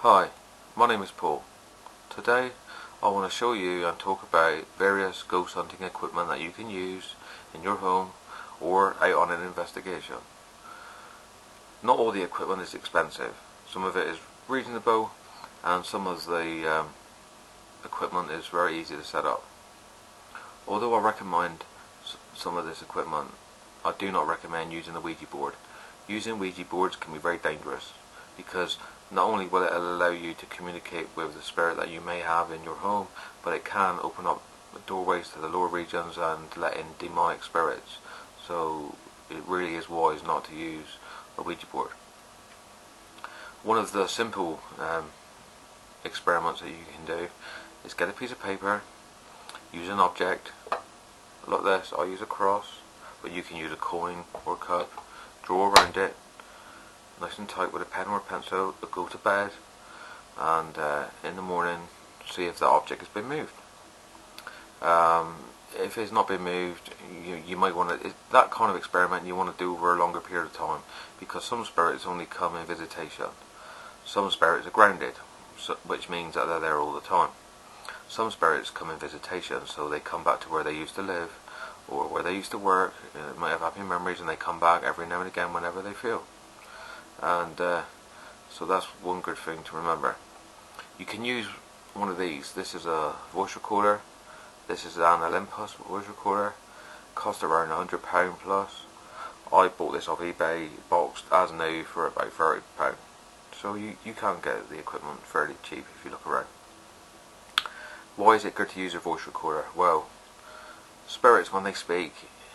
Hi, my name is Paul. Today I want to show you and talk about various ghost hunting equipment that you can use in your home or out on an investigation. Not all the equipment is expensive. Some of it is reasonable and some of the equipment is very easy to set up. Although I recommend some of this equipment, I do not recommend using a Ouija board. Using Ouija boards can be very dangerous because not only will it allow you to communicate with the spirit that you may have in your home, but it can open up doorways to the lower regions and let in demonic spirits. So it really is wise not to use a Ouija board. One of the simple experiments that you can do is get a piece of paper, use an object like this. I use a cross, but you can use a coin or cup, draw around it nice and tight with a pen or a pencil, go to bed, and in the morning see if the object has been moved. If it's not been moved, you might want to, that kind of experiment you want to do over a longer period of time, because some spirits only come in visitation. Some spirits are grounded, which means that they're there all the time. Some spirits come in visitation, so they come back to where they used to live or where they used to work. They might have happy memories and they come back every now and again whenever they feel. And so that's one good thing to remember. You can use one of these. This is a voice recorder. This is an Olympus voice recorder. Cost around £100 plus. I bought this off eBay boxed as new for about £30. So you can get the equipment fairly cheap if you look around. Why is it good to use a voice recorder? Well, spirits, when they speak,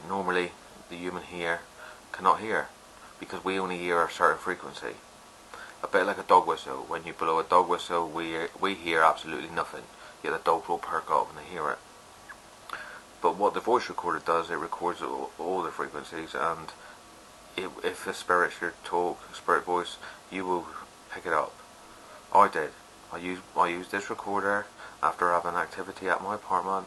normally the human ear cannot hear, because we only hear a certain frequency. A bit like a dog whistle. When you blow a dog whistle, we hear absolutely nothing, yet the dogs will perk up when they hear it. But what the voice recorder does, it records all the frequencies, and if the spirit should talk, spirit voice, you will pick it up. I did. I used this recorder after having activity at my apartment,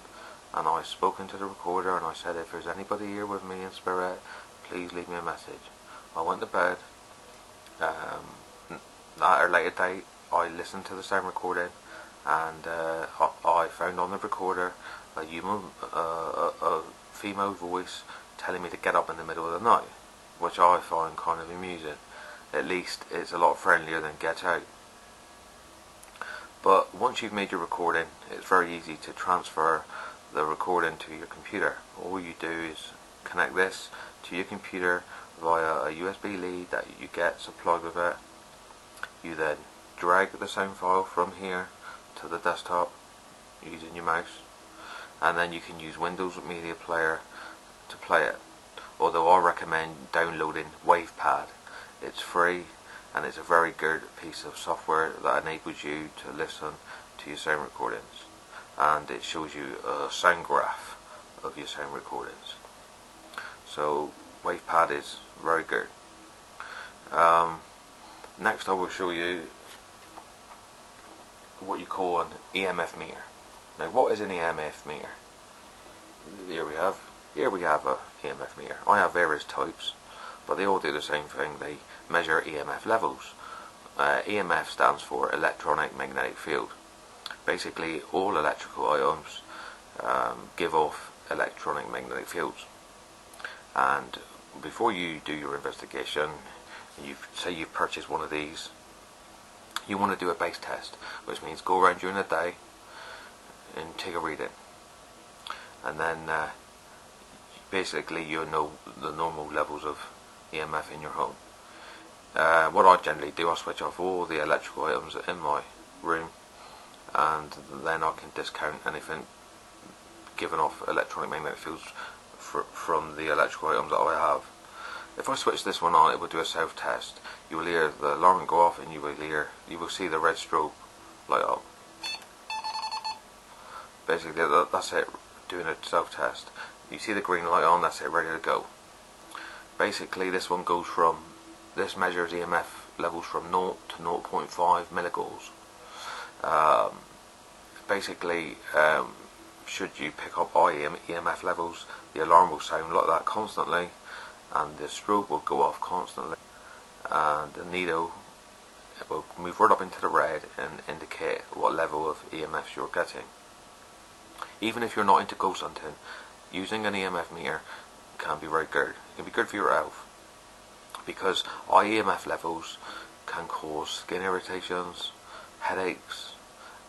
and I spoke into the recorder and I said, if there's anybody here with me in spirit, please leave me a message. I went to bed. At a later date, I listened to the same recording, and I found on the recorder a female voice telling me to get up in the middle of the night, which I find kind of amusing. At least it's a lot friendlier than get out. But once you've made your recording, it's very easy to transfer the recording to your computer. All you do is connect this to your computer via a USB lead that you get supplied with it. You then drag the sound file from here to the desktop using your mouse, and then you can use Windows Media Player to play it. Although I recommend downloading WavePad. It's free and it's a very good piece of software that enables you to listen to your sound recordings, and it shows you a sound graph of your sound recordings. So WavePad is very good. Next I will show you what you call an EMF meter. Now, what is an EMF meter? Here we have a EMF meter. I have various types, but they all do the same thing. They measure EMF levels. EMF stands for electronic magnetic field. Basically, all electrical items give off electronic magnetic fields. And before you do your investigation, say you've purchased one of these, you want to do a base test, which means go around during the day and take a reading, and then basically you'll know the normal levels of EMF in your home. What I generally do, I switch off all the electrical items in my room, and then I can discount anything giving off electronic magnetic fields from the electrical items that I have. If I switch this one on, it will do a self-test. You will hear the alarm go off, and you will see the red strobe light up. Basically, that's it, doing a self-test. You see the green light on, that's it, ready to go. Basically, this measures EMF levels from 0 to 0.5 milligauss. Basically, should you pick up high EMF levels, the alarm will sound like that constantly, and the strobe will go off constantly, and the needle it will move right up into the red and indicate what level of EMFs you're getting. Even if you're not into ghost hunting, using an EMF meter can be very good. It can be good for your health, because high EMF levels can cause skin irritations, headaches,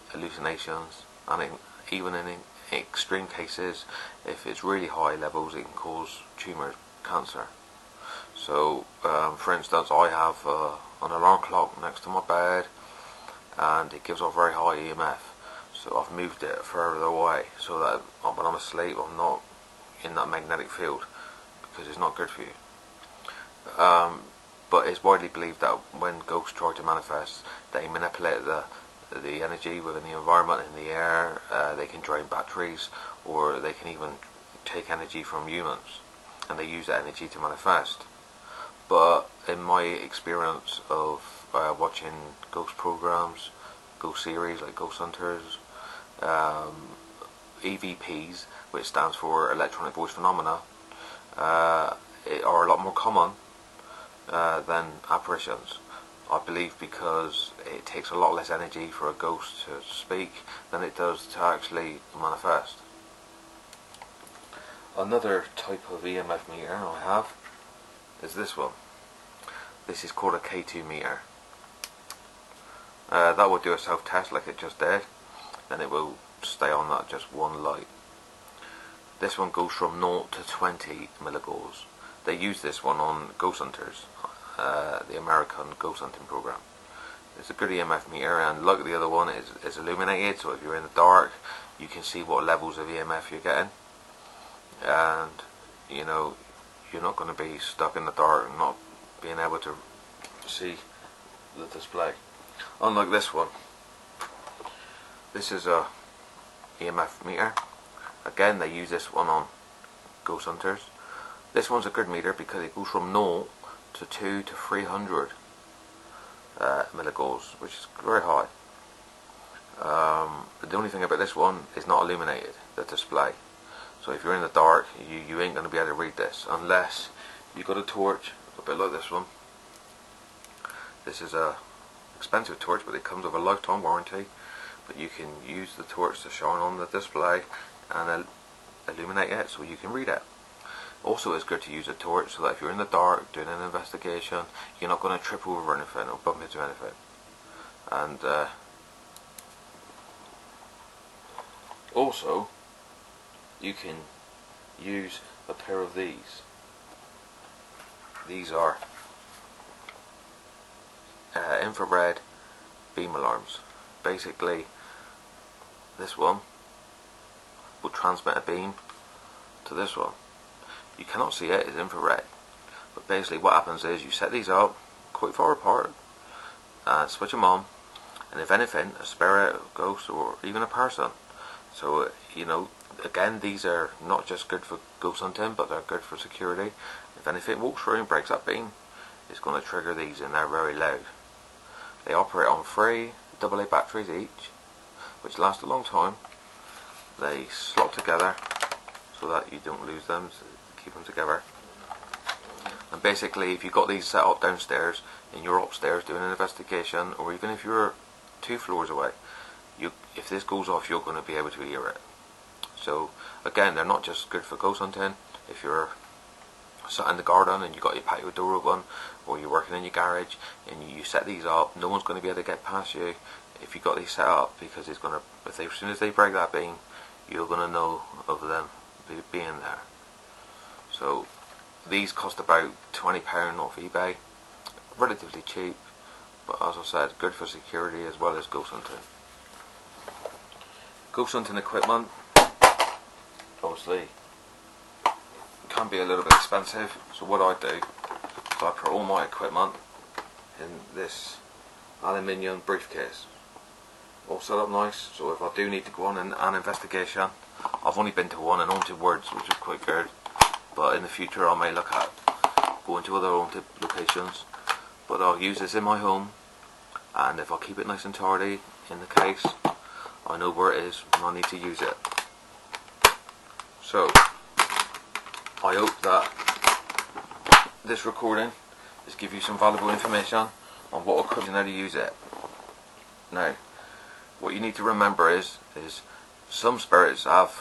hallucinations, and even in extreme cases, if it's really high levels, it can cause tumours, cancer. So, for instance, I have an alarm clock next to my bed, and it gives off very high EMF. So I've moved it further away so that when I'm asleep, I'm not in that magnetic field, because it's not good for you. But it's widely believed that when ghosts try to manifest, they manipulate the energy within the environment, in the air. They can drain batteries, or they can even take energy from humans, and they use that energy to manifest. But in my experience of watching ghost programs, ghost series like Ghost Hunters, EVPs, which stands for Electronic Voice Phenomena, are a lot more common than apparitions. I believe because it takes a lot less energy for a ghost to speak than it does to actually manifest. Another type of EMF meter I have is this one. This is called a K2 meter. That will do a self-test like it just did, then it will stay on that just one light. This one goes from 0 to 20 milligauss. They use this one on Ghost Hunters, the American ghost hunting program. It's a good EMF meter, and like the other one, it's illuminated, so if you're in the dark, you can see what levels of EMF you're getting, and you know, you're not going to be stuck in the dark and not being able to see the display. Unlike this one, this is a EMF meter. Again, they use this one on Ghost Hunters. This one's a good meter because it goes from 0 to 2 to 300 milligauss, which is very high. But the only thing about this one is not illuminated, the display. So if you're in the dark, you ain't going to be able to read this unless you've got a torch, a bit like this one. This is a expensive torch, but it comes with a lifetime warranty. But you can use the torch to shine on the display and illuminate it so you can read it. Also, it's good to use a torch so that if you're in the dark doing an investigation, you're not going to trip over anything or bump into anything. And also, you can use a pair of these. These are infrared beam alarms. Basically, this one will transmit a beam to this one. You cannot see it, it's infrared. But basically what happens is you set these up quite far apart and switch them on, and if anything, a spirit, a ghost, or even a person. So, you know, again, these are not just good for ghost hunting, but they're good for security. If anything walks through and breaks that beam, it's going to trigger these, and they're very loud. They operate on 3 AA batteries each, which last a long time. They slot together so that you don't lose them, so keep them together. And basically, if you've got these set up downstairs and you're upstairs doing an investigation, or even if you're 2 floors away, if this goes off, you're going to be able to hear it. So again, they're not just good for ghost hunting. If you're sat in the garden and you've got your patio door open, or you're working in your garage and you set these up, no one's going to be able to get past you if you've got these set up, because it's going to, as soon as they break that beam, you're going to know of them being there. So these cost about £20 off eBay, relatively cheap, but as I said, good for security as well as ghost hunting. Ghost hunting equipment, obviously, can be a little bit expensive, so what I do is I put all my equipment in this aluminium briefcase, all set up nice, so if I do need to go on an investigation, I've only been to one in Haunted Woods, which is quite good, but in the future I may look at going to other haunted locations, but I'll use this in my home, and if I keep it nice and tidy in the case, I know where it is when I need to use it. So I hope that this recording has given you some valuable information on what occurs and how to use it. Now, what you need to remember is some spirits have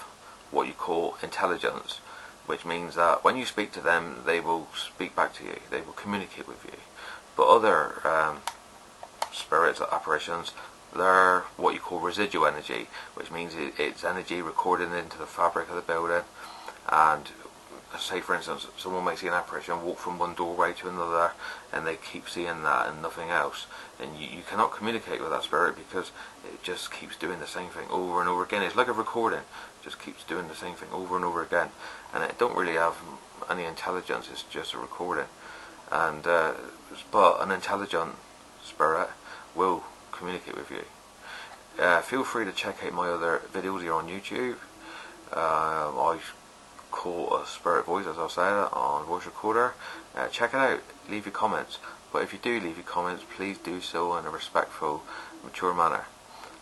what you call intelligence, which means that when you speak to them, they will speak back to you, they will communicate with you. But other spirits, apparitions, they're what you call residual energy, which means it's energy recorded into the fabric of the building. And say for instance, someone may see an apparition walk from one doorway to another, and they keep seeing that and nothing else, and you cannot communicate with that spirit because it just keeps doing the same thing over and over again. It's like a recording, it just keeps doing the same thing over and over again, and it don't really have any intelligence. It's just a recording. And but an intelligent spirit will communicate with you. Feel free to check out my other videos here on YouTube. I call a spirit voice, as I said, on voice recorder. Check it out, leave your comments, but if you do leave your comments, please do so in a respectful, mature manner.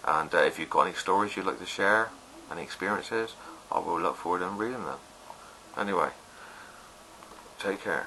And if you've got any stories you'd like to share, any experiences, I will look forward to reading them. Anyway, take care.